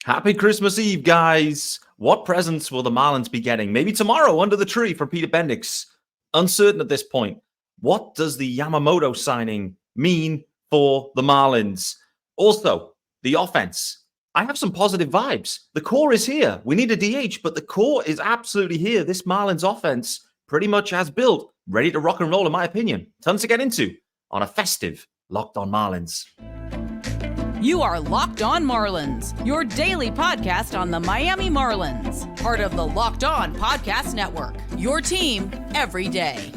Happy Christmas Eve, guys. What presents will the Marlins be getting? Maybe tomorrow under the tree from Peter Bendix. Uncertain at this point. What does the Yamamoto signing mean for the Marlins? Also, the offense. I have some positive vibes. The core is here. We need a DH, but the core is absolutely here. This Marlins offense pretty much as built, ready to rock and roll, in my opinion. Tons to get into on a festive Locked On Marlins. You are Locked On Marlins, your daily podcast on the Miami Marlins. Part of the Locked On Podcast Network, your team every day.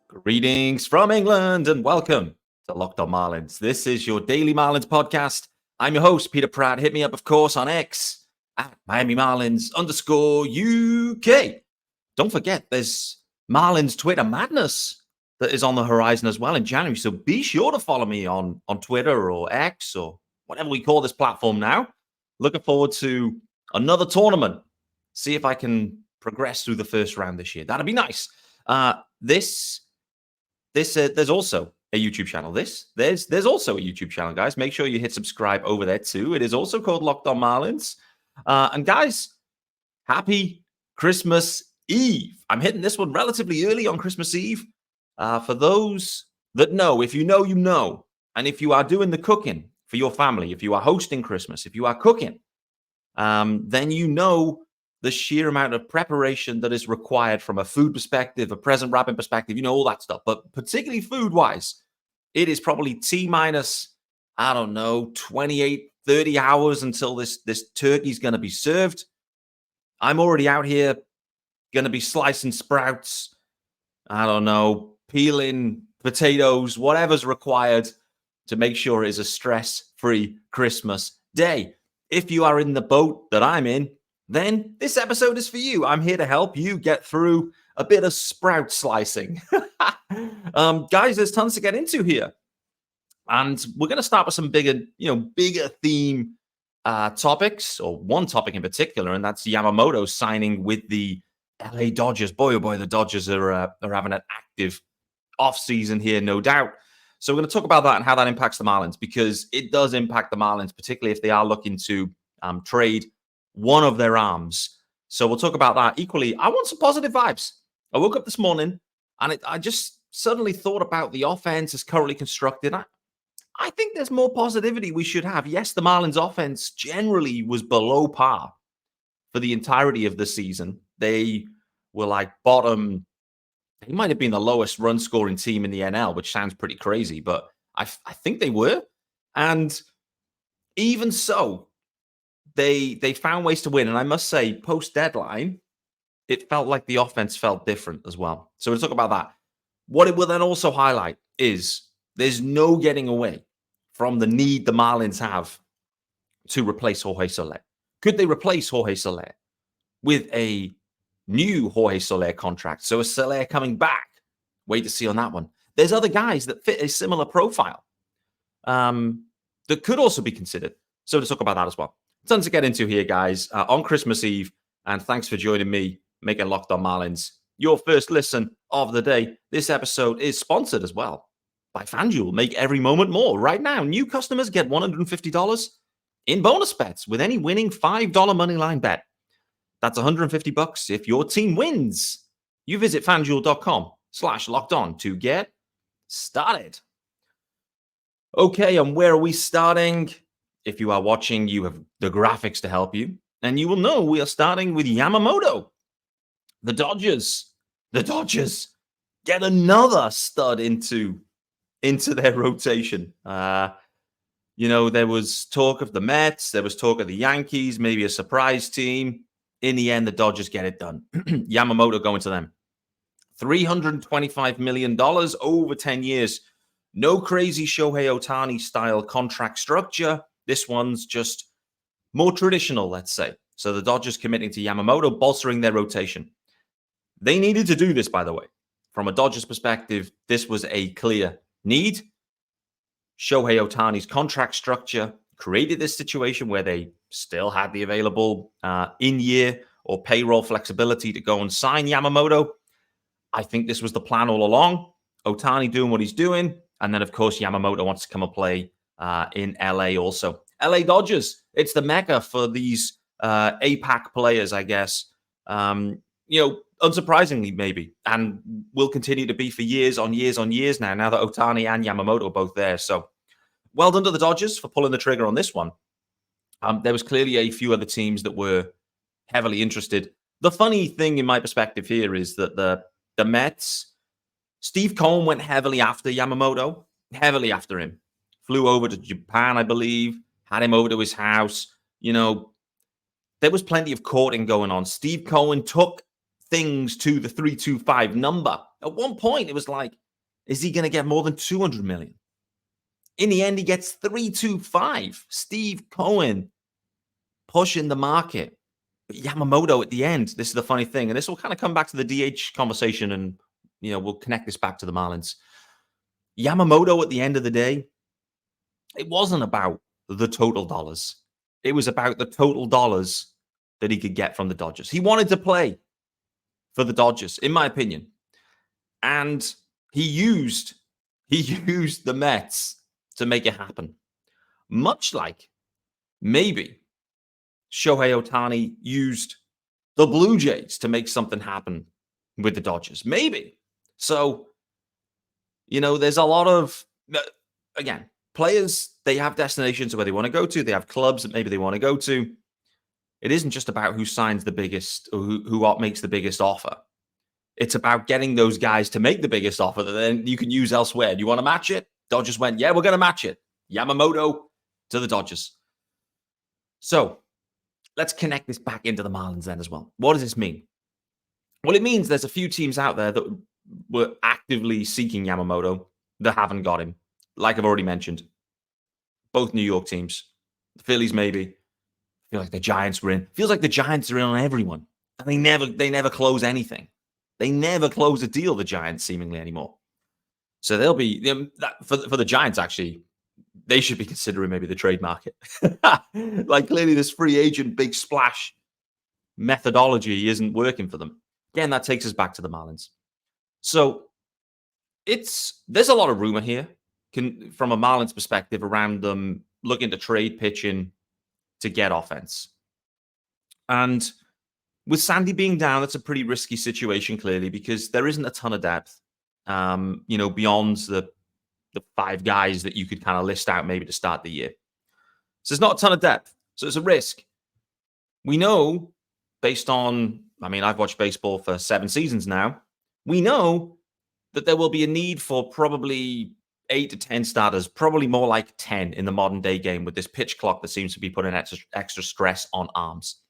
Greetings from England and welcome to Locked On Marlins. This is your daily Marlins podcast. I'm your host, Peter Pratt. Hit me up, of course, on X at Miami Marlins _UK. Don't forget, there's Marlins Twitter madness that is on the horizon as well in January. So be sure to follow me on Twitter or X or whatever we call this platform now. Looking forward to another tournament. See if I can progress through the first round this year. That'd be nice. There's also a YouTube channel. There's also a YouTube channel, guys. Make sure you hit subscribe over there too. It is also called Locked On Marlins. And guys, happy Christmas Eve. I'm hitting this one relatively early on Christmas Eve. For those that know, if you know, you know. And if you are doing the cooking for your family, if you are hosting Christmas, if you are cooking, then you know the sheer amount of preparation that is required from a food perspective, a present wrapping perspective, you know, all that stuff. But particularly food-wise, it is probably T-minus, I don't know, 28, 30 hours until this turkey's going to be served. I'm already out here going to be slicing sprouts, I don't know, peeling potatoes, whatever's required to make sure it is a stress-free Christmas day. If you are in the boat that I'm in, then this episode is for you. I'm here to help you get through a bit of sprout slicing. Guys, there's tons to get into here. And we're going to start with some bigger theme topics, or one topic in particular, and that's Yamamoto signing with the LA Dodgers. Boy, oh boy, the Dodgers are having an active offseason here, no doubt. So we're going to talk about that and how that impacts the Marlins, because it does impact the Marlins, particularly if they are looking to trade one of their arms. So we'll talk about that. Equally, I want some positive vibes. I woke up this morning and I just suddenly thought about the offense as currently constructed. I think there's more positivity we should have. Yes, the Marlins offense generally was below par for the entirety of the season. They were like bottom. They might have been the lowest run scoring team in the NL, which sounds pretty crazy, but I think they were. And even so, they found ways to win. And I must say, post-deadline, it felt like the offense felt different as well. So we'll talk about that. What it will then also highlight is there's no getting away from the need the Marlins have to replace Jorge Soler. Could they replace Jorge Soler with a new Jorge Soler contract? So a Soler coming back. Wait to see on that one. There's other guys that fit a similar profile that could also be considered. So to talk about that as well. Tons to get into here, guys, on Christmas Eve. And thanks for joining me, making Locked On Marlins your first listen of the day. This episode is sponsored as well by FanDuel. Make every moment more. Right now, new customers get $150 in bonus bets with any winning $5 moneyline bet. That's $150 if your team wins. You visit FanDuel.com/lockedon to get started. Okay, and where are we starting? If you are watching, you have the graphics to help you. And you will know we are starting with Yamamoto. The Dodgers get another stud into their rotation. There was talk of the Mets. There was talk of the Yankees, maybe a surprise team. In the end, the Dodgers get it done. Yamamoto going to them. $325 million over 10 years. No crazy Shohei Ohtani style contract structure. This one's just more traditional, let's say. So the Dodgers committing to Yamamoto, bolstering their rotation. They needed to do this, by the way. From a Dodgers perspective, this was a clear need. Shohei Ohtani's contract structure created this situation where they still had the available in-year or payroll flexibility to go and sign Yamamoto. I think this was the plan all along. Ohtani doing what he's doing. And then, of course, Yamamoto wants to come and play in LA also. LA Dodgers, it's the mecca for these APAC players, I guess. Unsurprisingly, maybe. And will continue to be for years on years on years now that Ohtani and Yamamoto are both there. So well done to the Dodgers for pulling the trigger on this one. There was clearly a few other teams that were heavily interested. The funny thing in my perspective here is that the Mets, Steve Cohen went heavily after Yamamoto, heavily after him. Flew over to Japan, I believe, had him over to his house. There was plenty of courting going on. Steve Cohen took things to the 325 number. At one point, it was like, is he going to get more than 200 million? In the end, he gets 325. Steve Cohen pushing the market. But Yamamoto at the end, this is the funny thing, and this will kind of come back to the DH conversation, and we'll connect this back to the Marlins. Yamamoto at the end of the day, it wasn't about the total dollars. It was about the total dollars that he could get from the Dodgers. He wanted to play for the Dodgers, in my opinion. And he used the Mets to make it happen. Much like maybe Shohei Ohtani used the Blue Jays to make something happen with the Dodgers. Maybe. So, there's a lot of, again, players, they have destinations where they want to go to. They have clubs that maybe they want to go to. It isn't just about who signs the biggest or who makes the biggest offer. It's about getting those guys to make the biggest offer that then you can use elsewhere. Do you want to match it? Dodgers went, yeah, we're going to match it. Yamamoto to the Dodgers. So let's connect this back into the Marlins then as well. What does this mean? Well, it means there's a few teams out there that were actively seeking Yamamoto that haven't got him. Like I've already mentioned, both New York teams, the Phillies maybe. I feel like the Giants were in. Feels like the Giants are in on everyone. And they never close anything. They never close a deal, the Giants, seemingly anymore. So they'll be for the Giants. Actually, they should be considering maybe the trade market. Like clearly, this free agent big splash methodology isn't working for them. Again, that takes us back to the Marlins. So there's a lot of rumor here, from a Marlins perspective, around them looking to trade pitching to get offense. And with Sandy being down, that's a pretty risky situation, clearly, because there isn't a ton of depth, beyond the 5 guys that you could kind of list out maybe to start the year. So there's not a ton of depth. So it's a risk. We know, based on, I've watched baseball for 7 seasons now. We know that there will be a need for probably 8 to 10 starters, probably more like 10 in the modern day game with this pitch clock that seems to be putting extra stress on arms.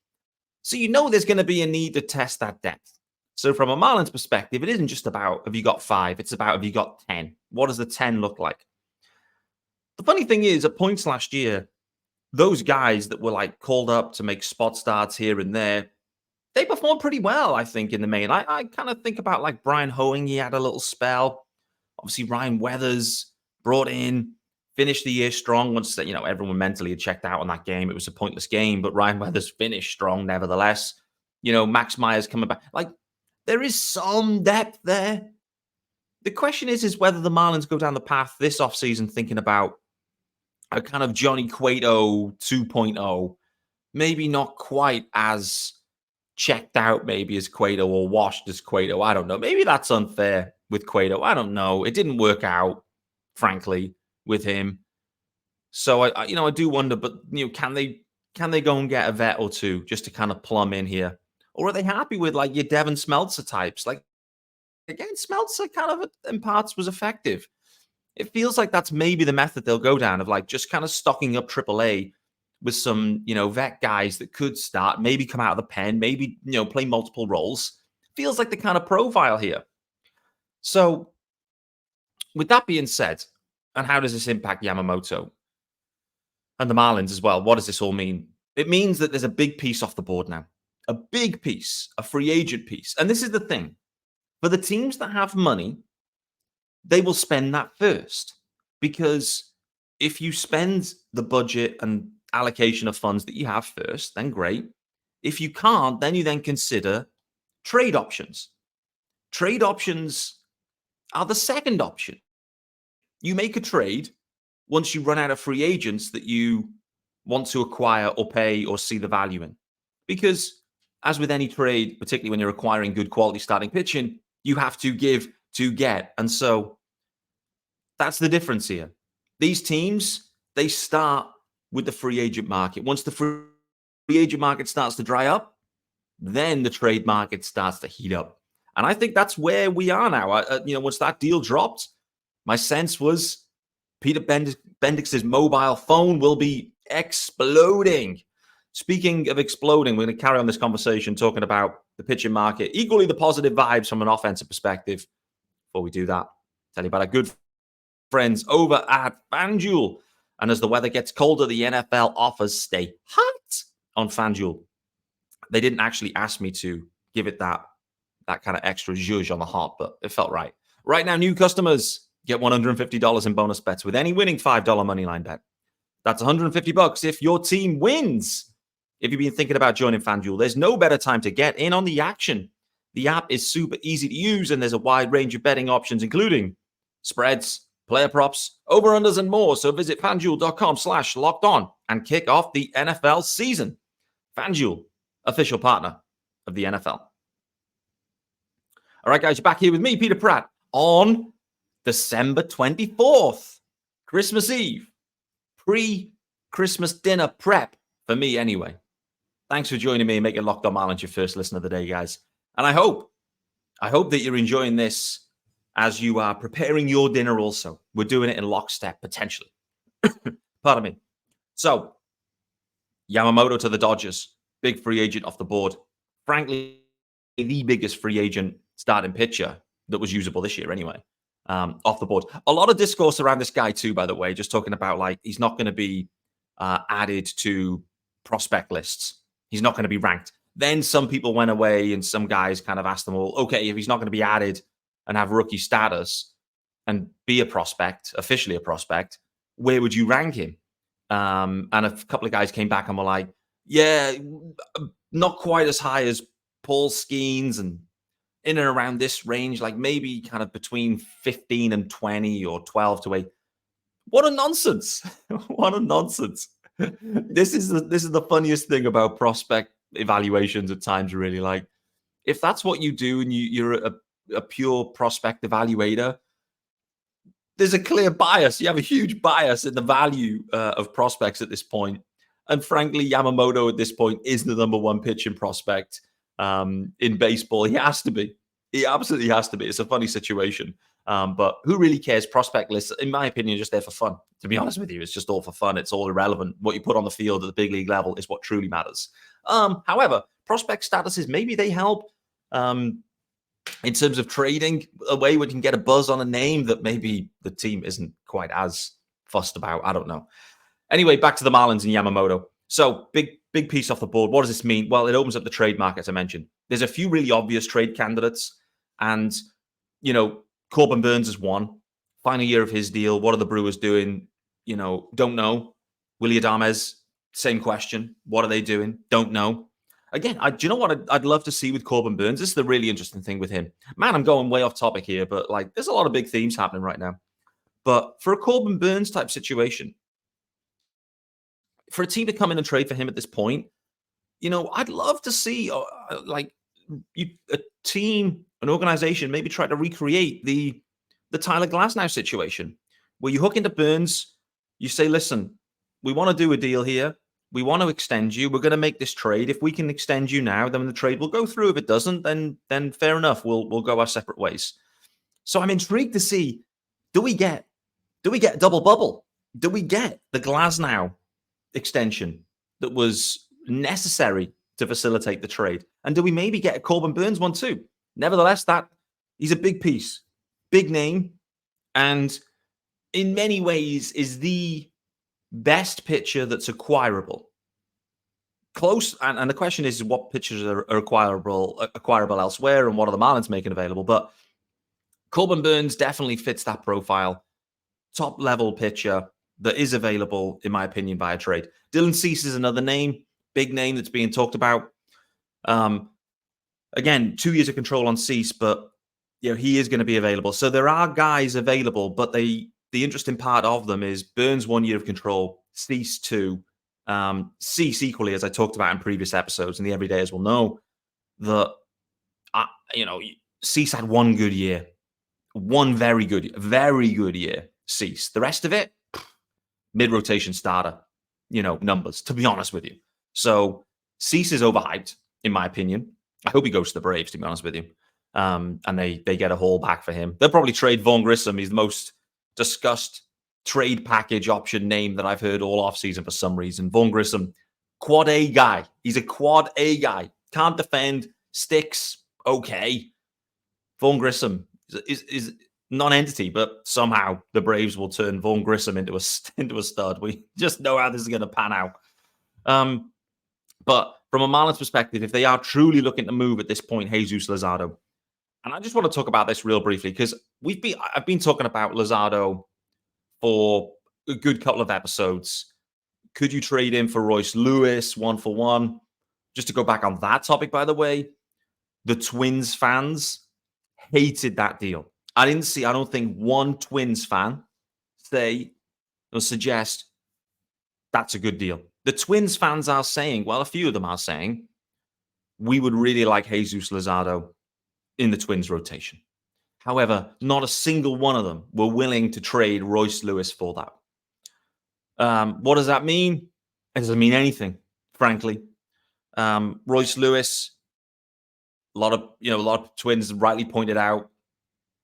So there's going to be a need to test that depth. So from a Marlins perspective, it isn't just about have you got 5, it's about have you got 10. What does the 10 look like? The funny thing is, at points last year, those guys that were called up to make spot starts here and there, they performed pretty well, I think, in the main. I kind of think about Brian Hoeing. He had a little spell. Obviously, Ryan Weathers brought in, finished the year strong once everyone mentally had checked out on that game. It was a pointless game, but Ryan Weathers finished strong nevertheless. Max Meyer's coming back. There is some depth there. The question is whether the Marlins go down the path this offseason thinking about a kind of Johnny Cueto 2.0, maybe not quite as checked out maybe as Cueto or washed as Cueto. I don't know. Maybe that's unfair with Cueto. I don't know. It didn't work out, frankly, with him. So I do wonder, but can they go and get a vet or two just to kind of plumb in here? Or are they happy with your Devin Smeltzer types? Again, Smeltzer kind of in parts was effective. It feels like that's maybe the method they'll go down of just kind of stocking up AAA with some, vet guys that could start, maybe come out of the pen, maybe, play multiple roles. Feels like the kind of profile here. So with that being said, and how does this impact Yamamoto and the Marlins as well? What does this all mean? It means that there's a big piece off the board now. A big piece, a free agent piece. And this is the thing. For the teams that have money, they will spend that first. Because if you spend the budget and allocation of funds that you have first, then great. If you can't, then you then consider trade options. Trade options are the second option. You make a trade once you run out of free agents that you want to acquire or pay or see the value in. Because as with any trade, particularly when you're acquiring good quality starting pitching, you have to give to get. And so that's the difference here. These teams, they start with the free agent market. Once the free agent market starts to dry up, then the trade market starts to heat up. And I think that's where we are now. Once that deal dropped, my sense was Peter Bendix's mobile phone will be exploding. Speaking of exploding, we're going to carry on this conversation talking about the pitching market, equally the positive vibes from an offensive perspective. Before we do that, tell you about our good friends over at FanDuel. And as the weather gets colder, the NFL offers stay hot on FanDuel. They didn't actually ask me to give it that kind of extra zhuzh on the hot, but it felt right. Right now, new customers get $150 in bonus bets with any winning $5 moneyline bet. That's $150 if your team wins. If you've been thinking about joining FanDuel, there's no better time to get in on the action. The app is super easy to use, and there's a wide range of betting options, including spreads, player props, over-unders, and more. So visit FanDuel.com/lockedon and kick off the NFL season. FanDuel, official partner of the NFL. All right, guys, you're back here with me, Peter Pratt, on December 24th, Christmas Eve, pre-Christmas dinner prep for me anyway. Thanks for joining me and making Locked On Marlins your first listen of the day, guys. And I hope that you're enjoying this as you are preparing your dinner also. We're doing it in lockstep, potentially. Pardon me. So, Yamamoto to the Dodgers, big free agent off the board. Frankly, the biggest free agent starting pitcher that was usable this year anyway, off the board. A lot of discourse around this guy too, by the way, just talking about like he's not going to be added to prospect lists. He's not going to be ranked. Then some people went away and some guys kind of asked them, well, okay, if he's not going to be added and have rookie status and be a prospect, officially a prospect, where would you rank him? And a couple of guys came back and were like, yeah, not quite as high as Paul Skeens and in and around this range, like maybe kind of between 15 and 20 or 12 to 8. What a nonsense. What a nonsense. This is the funniest thing about prospect evaluations at times, really. Like, if that's what you do and you're a pure prospect evaluator, there's a clear bias. You have a huge bias in the value of prospects at this point. And frankly, Yamamoto at this point is the number one pitching prospect in baseball. He has to be. He absolutely has to be. It's a funny situation. But who really cares? Prospect lists, in my opinion, are just there for fun. To be honest with you, it's just all for fun. It's all irrelevant. What you put on the field at the big league level is what truly matters. However, prospect statuses, maybe they help in terms of trading a way we can get a buzz on a name that maybe the team isn't quite as fussed about. I don't know. Anyway, back to the Marlins and Yamamoto. So big piece off the board. What does this mean? Well, it opens up the trade market, as I mentioned. There's a few really obvious trade candidates. And, Corbin Burns is one. Final year of his deal. What are the Brewers doing? Don't know. Willy Adames, same question. What are they doing? Don't know. Again, do you know what I'd love to see with Corbin Burns? This is the really interesting thing with him. Man, I'm going way off topic here, but there's a lot of big themes happening right now. But for a Corbin Burns type situation, for a team to come in and trade for him at this point, I'd love to see a team, an organization, maybe try to recreate the Tyler Glasnow situation, where you hook into Burns, you say, listen, we want to do a deal here. We want to extend you. We're going to make this trade. If we can extend you now, then the trade will go through. If it doesn't, then fair enough. We'll go our separate ways. So I'm intrigued to see, do we get a double bubble? Do we get the Glasnow extension that was necessary to facilitate the trade? And do we maybe get a Corbin Burns one too? Nevertheless, he's a big piece, big name, and in many ways is the best pitcher that's acquirable. Close, and the question is what pitchers are acquirable elsewhere, and what are the Marlins making available? But Corbin Burns definitely fits that profile. Top level pitcher, that is available, in my opinion, via trade. Dylan Cease is another name, big name that's being talked about. Again, 2 years of control on Cease, but he is going to be available. So there are guys available, but the interesting part of them is Burns 1 year of control, Cease 2. Cease equally, as I talked about in previous episodes, and the everydayers will know that Cease had one good year, one very good year. Cease. The rest of it, mid-rotation starter, numbers, to be honest with you. So Cease is overhyped, in my opinion. I hope he goes to the Braves, to be honest with you. And they get a haul back for him. They'll probably trade Vaughn Grissom. He's the most discussed trade package option name that I've heard all offseason for some reason. Vaughn Grissom, quad A guy. He's a quad A guy. Can't defend, sticks, okay. Vaughn Grissom is non-entity, but somehow the Braves will turn Vaughn Grissom into a stud. We just know how this is going to pan out. But from a Marlins perspective, if they are truly looking to move at this point, Jesus Luzardo, and I just want to talk about this real briefly because I've been talking about Luzardo for a good couple of episodes. Could you trade him for Royce Lewis 1-for-1? Just to go back on that topic, by the way, the Twins fans hated that deal. I don't think one Twins fan say or suggest that's a good deal. The Twins fans are saying, well, a few of them are saying, we would really like Jesus Luzardo in the Twins rotation. However, not a single one of them were willing to trade Royce Lewis for that. What does that mean? It doesn't mean anything, frankly. Royce Lewis, a lot of Twins rightly pointed out,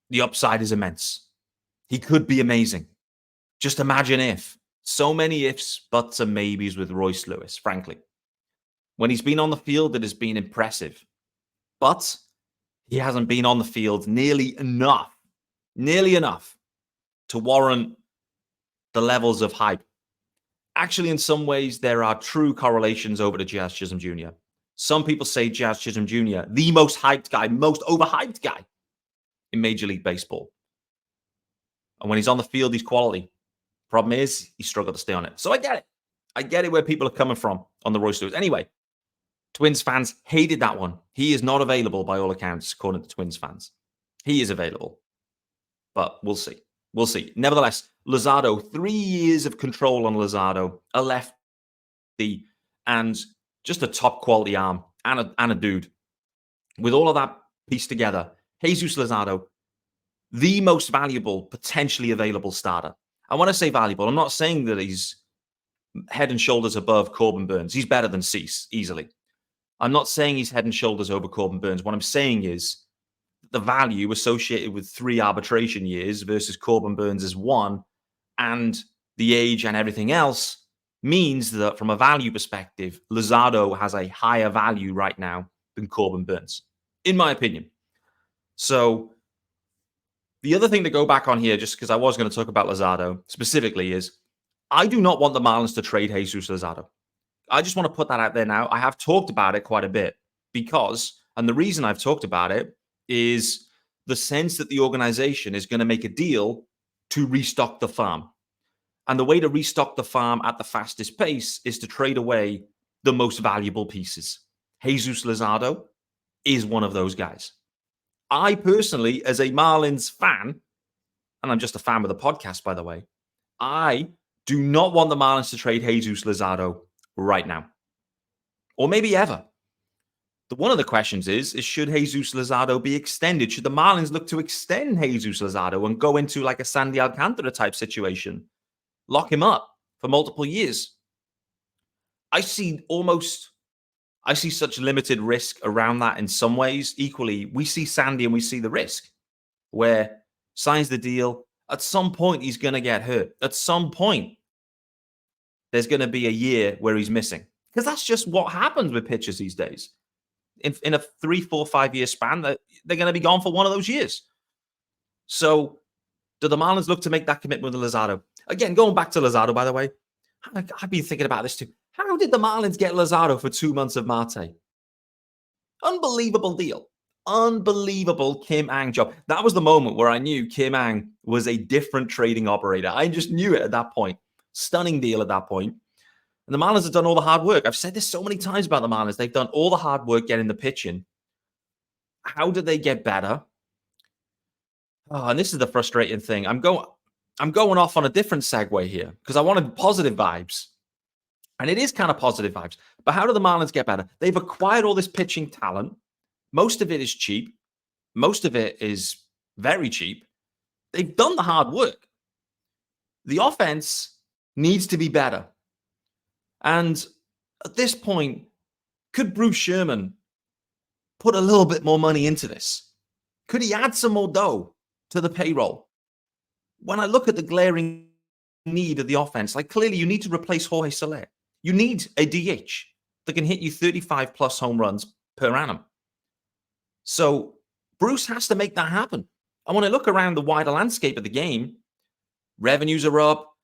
the upside is immense. He could be amazing. Just imagine if. So many ifs, buts, and maybes with Royce Lewis, frankly. When he's been on the field, it has been impressive. But he hasn't been on the field nearly enough to warrant the levels of hype. Actually, in some ways, there are true correlations over to Jazz Chisholm Jr. Some people say Jazz Chisholm Jr., the most hyped guy, most overhyped guy in Major League Baseball. And when he's on the field, he's quality. Problem is, he struggled to stay on it. So I get it. I get it where people are coming from on the Royce Lewis. Anyway, Twins fans hated that one. He is not available by all accounts, according to Twins fans. He is available. But we'll see. We'll see. Nevertheless, Luzardo, 3 years of control on Luzardo, a lefty, and just a top quality arm and a dude. With all of that pieced together, Jesus Luzardo, the most valuable, potentially available starter. I want to say valuable. I'm not saying that he's head and shoulders above Corbin Burns. He's better than Cease, easily. I'm not saying he's head and shoulders over Corbin Burns. What I'm saying is the value associated with 3 arbitration years versus Corbin Burns' 1 and the age and everything else means that from a value perspective, Luzardo has a higher value right now than Corbin Burns, in my opinion. So the other thing to go back on here, just because I was going to talk about Luzardo specifically, is I do not want the Marlins to trade Jesus Luzardo. I just want to put that out there now. I have talked about it quite a bit because, and the reason I've talked about it is the sense that the organization is going to make a deal to restock the farm. And the way to restock the farm at the fastest pace is to trade away the most valuable pieces. Jesus Luzardo is one of those guys. I personally, as a Marlins fan, and I'm just a fan of the podcast, by the way, I do not want the Marlins to trade Jesus Luzardo right now. Or maybe ever. One of the questions is should Jesus Luzardo be extended? Should the Marlins look to extend Jesus Luzardo and go into like a Sandy Alcantara type situation? Lock him up for multiple years? I see such limited risk around that in some ways. Equally, we see Sandy and we see the risk where signs the deal. At some point, he's going to get hurt. At some point, there's going to be a year where he's missing. Because that's just what happens with pitchers these days. In a 3, 4, 5 year span, they're going to be gone for one of those years. So do the Marlins look to make that commitment with Luzardo? Again, going back to Luzardo, by the way, I've been thinking about this too. How did the Marlins get Luzardo for 2 months of Marte? Unbelievable deal. Unbelievable Kim Ang job. That was the moment where I knew Kim Ang was a different trading operator. I just knew it at that point. Stunning deal at that point. And the Marlins have done all the hard work. I've said this so many times about the Marlins. They've done all the hard work getting the pitch in. How did they get better? Oh, and this is the frustrating thing. I'm going off on a different segue here because I wanted positive vibes. And it is kind of positive vibes. But how do the Marlins get better? They've acquired all this pitching talent. Most of it is cheap. Most of it is very cheap. They've done the hard work. The offense needs to be better. And at this point, could Bruce Sherman put a little bit more money into this? Could he add some more dough to the payroll? When I look at the glaring need of the offense, like clearly you need to replace Jorge Soler. You need a DH that can hit you 35 plus home runs per annum. So Bruce has to make that happen. And when I look around the wider landscape of the game, revenues are up,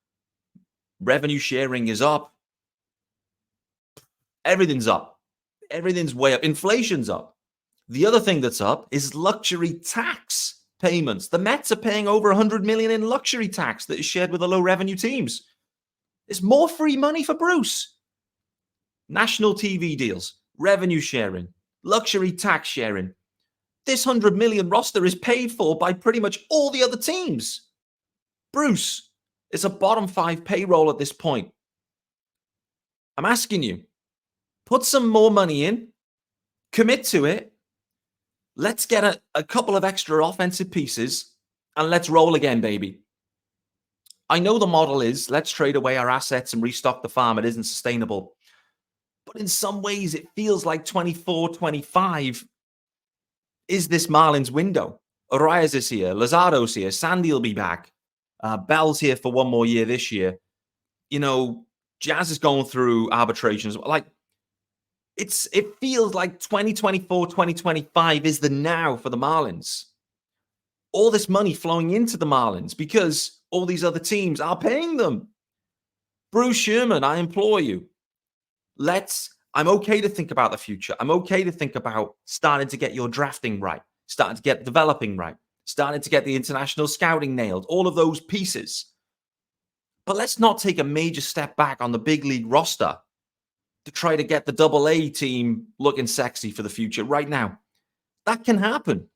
revenue sharing is up, everything's up. Everything's way up. Inflation's up. The other thing that's up is luxury tax payments. The Mets are paying over $100 million in luxury tax that is shared with the low revenue teams. There's more free money for Bruce. National TV deals, revenue sharing, luxury tax sharing. This $100 million roster is paid for by pretty much all the other teams. Bruce is a bottom 5 payroll at this point. I'm asking you, put some more money in, commit to it. Let's get a couple of extra offensive pieces and let's roll again, baby. I know the model is let's trade away our assets and restock the farm. It isn't sustainable. But in some ways, it feels like 24, 25 is this Marlins window. Arias is here. Luzardo's here. Sandy will be back. Bell's here for one more year this year. You know, Jazz is going through arbitrations. Like, it feels like 2024, 2025 is the now for the Marlins. All this money flowing into the Marlins because all these other teams are paying them. Bruce Sherman, I implore you. I'm okay to think about the future. I'm okay to think about starting to get your drafting right, starting to get developing right, starting to get the international scouting nailed, all of those pieces. But let's not take a major step back on the big league roster to try to get the AA team looking sexy for the future right now. That can happen.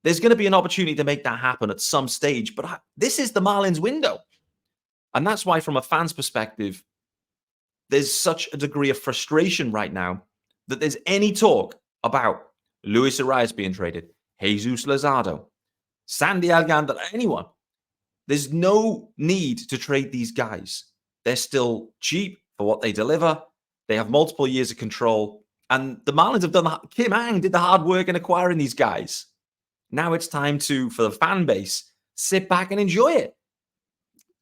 There's going to be an opportunity to make that happen at some stage, but this is the Marlins window. And that's why, from a fan's perspective, there's such a degree of frustration right now that there's any talk about Luis Arias being traded, Jesus Luzardo, Sandy Alcantara, anyone. There's no need to trade these guys. They're still cheap for what they deliver. They have multiple years of control. And the Marlins have done, Kim Ang did the hard work in acquiring these guys. Now it's time for the fan base, sit back and enjoy it.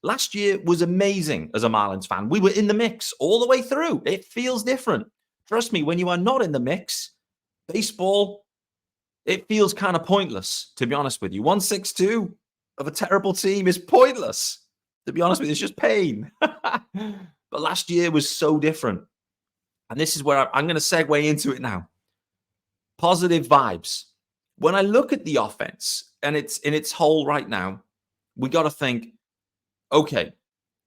Last year was amazing as a Marlins fan. We were in the mix all the way through. It feels different. Trust me, when you are not in the mix, baseball, it feels kind of pointless, to be honest with you. 162 of a terrible team is pointless. To be honest with you, it's just pain. But last year was so different. And this is where I'm going to segue into it now. Positive vibes. When I look at the offense and it's in its whole right now, we got to think, okay,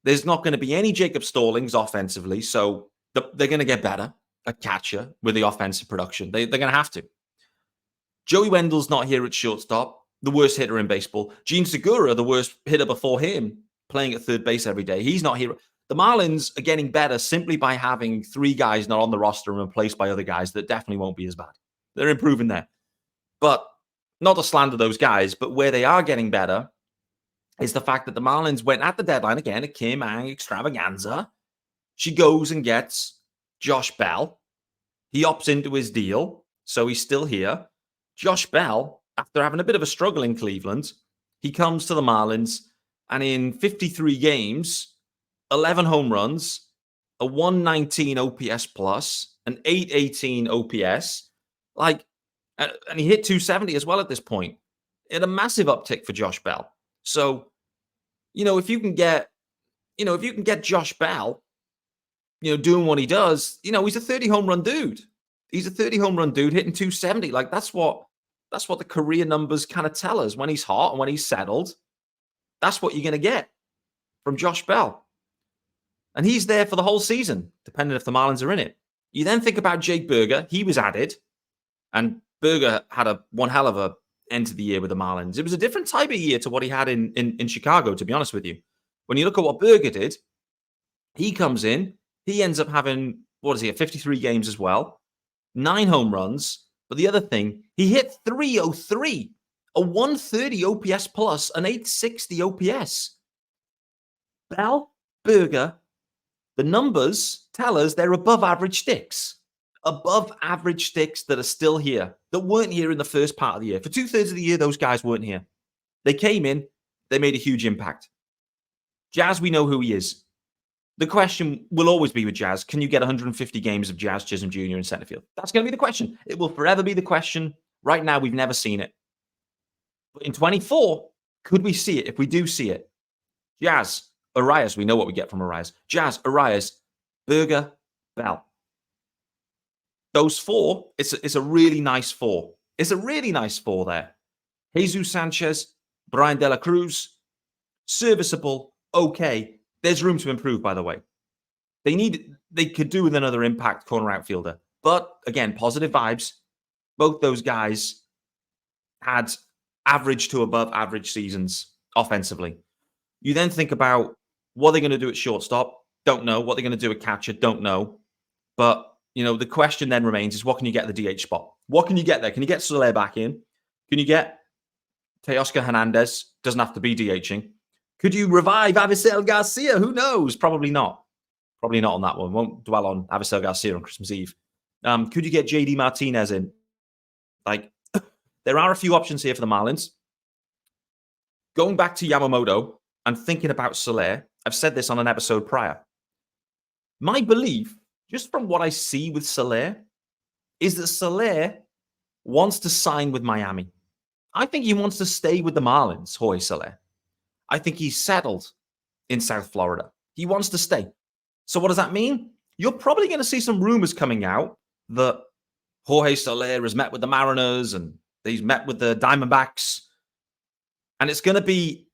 there's not going to be any Jacob Stallings offensively, so they're going to get better at catcher with the offensive production. They're going to have to. Joey Wendell's not here at shortstop, the worst hitter in baseball. Gene Segura, the worst hitter before him, playing at third base every day. He's not here. The Marlins are getting better simply by having 3 guys not on the roster and replaced by other guys that definitely won't be as bad. They're improving there. But not to slander those guys, but where they are getting better is the fact that the Marlins went at the deadline again, a Kim Ang extravaganza. She goes and gets Josh Bell. He opts into his deal, so he's still here. Josh Bell, after having a bit of a struggle in Cleveland, he comes to the Marlins, and in 53 games, 11 home runs, a 119 OPS plus, an 818 OPS, and he hit 270 as well at this point. It had a massive uptick for Josh Bell. So, if you can get Josh Bell, doing what he does, he's a 30 home run dude. He's a 30 home run dude hitting 270. Like that's what the career numbers kind of tell us. When he's hot and when he's settled, that's what you're going to get from Josh Bell. And he's there for the whole season, depending if the Marlins are in it. You then think about Jake Berger. He was added, and Berger had one hell of a end to the year with the Marlins. It was a different type of year to what he had in Chicago, to be honest with you. When you look at what Berger did, he comes in, he ends up having, 53 games as well, 9 home runs. But the other thing, he hit 303, a 130 OPS plus, an 860 OPS. Bell, Berger, the numbers tell us they're above average sticks. Above average sticks that are still here, that weren't here in the first part of the year. For 2/3 of the year, those guys weren't here. They came in, they made a huge impact. Jazz, we know who he is. The question will always be with Jazz, can you get 150 games of Jazz Chisholm Jr. in center field? That's going to be the question. It will forever be the question. Right now, we've never seen it. But in 24, could we see it? If we do see it, Jazz, Arias, we know what we get from Arias. Jazz, Arias, Berger, Bell. Those 4, it's a really nice 4. It's a really nice 4 there. Jesus Sanchez, Brian De La Cruz, serviceable, okay. There's room to improve, by the way. They could do with another impact corner outfielder. But again, positive vibes. Both those guys had average to above average seasons offensively. You then think about what they're going to do at shortstop. Don't know. What they're going to do at catcher. Don't know. But the question then remains is what can you get at the DH spot? What can you get there? Can you get Soler back in? Can you get Teoscar Hernandez? Doesn't have to be DHing. Could you revive Avisel Garcia? Who knows? Probably not. Probably not on that one. Won't dwell on Avisel Garcia on Christmas Eve. Could you get JD Martinez in? There are a few options here for the Marlins. Going back to Yamamoto and thinking about Soler, I've said this on an episode prior. My belief, just from what I see with Soler, is that Soler wants to sign with Miami. I think he wants to stay with the Marlins, Jorge Soler. I think he's settled in South Florida. He wants to stay. So what does that mean? You're probably going to see some rumors coming out that Jorge Soler has met with the Mariners and he's met with the Diamondbacks. And it's going to be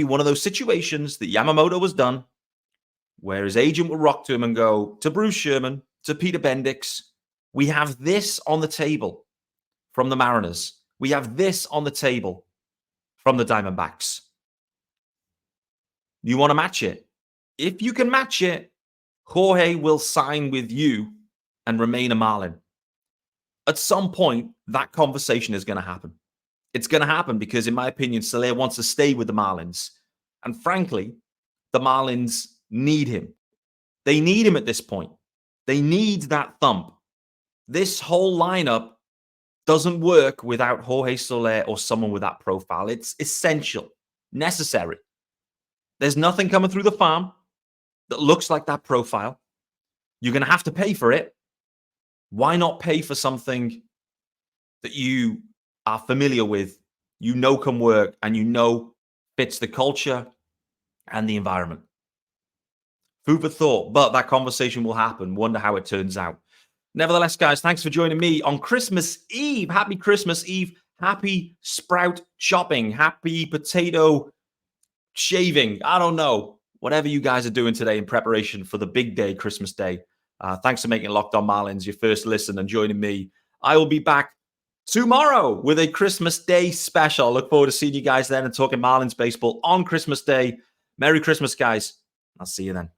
one of those situations that Yamamoto has done where his agent will rock to him and go, to Bruce Sherman, to Peter Bendix, we have this on the table from the Mariners. We have this on the table from the Diamondbacks. You want to match it? If you can match it, Jorge will sign with you and remain a Marlin. At some point, that conversation is going to happen. It's going to happen because, in my opinion, Soler wants to stay with the Marlins. And frankly, the Marlins need him. They need him at this point. They need that thump. This whole lineup doesn't work without Jorge Soler or someone with that profile. It's essential, necessary. There's nothing coming through the farm that looks like that profile. You're going to have to pay for it. Why not pay for something that you are familiar with, can work, and fits the culture and the environment? Food for thought, but that conversation will happen. Wonder how it turns out. Nevertheless, guys, thanks for joining me on Christmas Eve. Happy Christmas Eve. Happy sprout chopping. Happy potato shaving. I don't know. Whatever you guys are doing today in preparation for the big day, Christmas Day. Thanks for making Locked On Marlins your first listen and joining me. I will be back tomorrow with a Christmas Day special. Look forward to seeing you guys then and talking Marlins baseball on Christmas Day. Merry Christmas, guys. I'll see you then.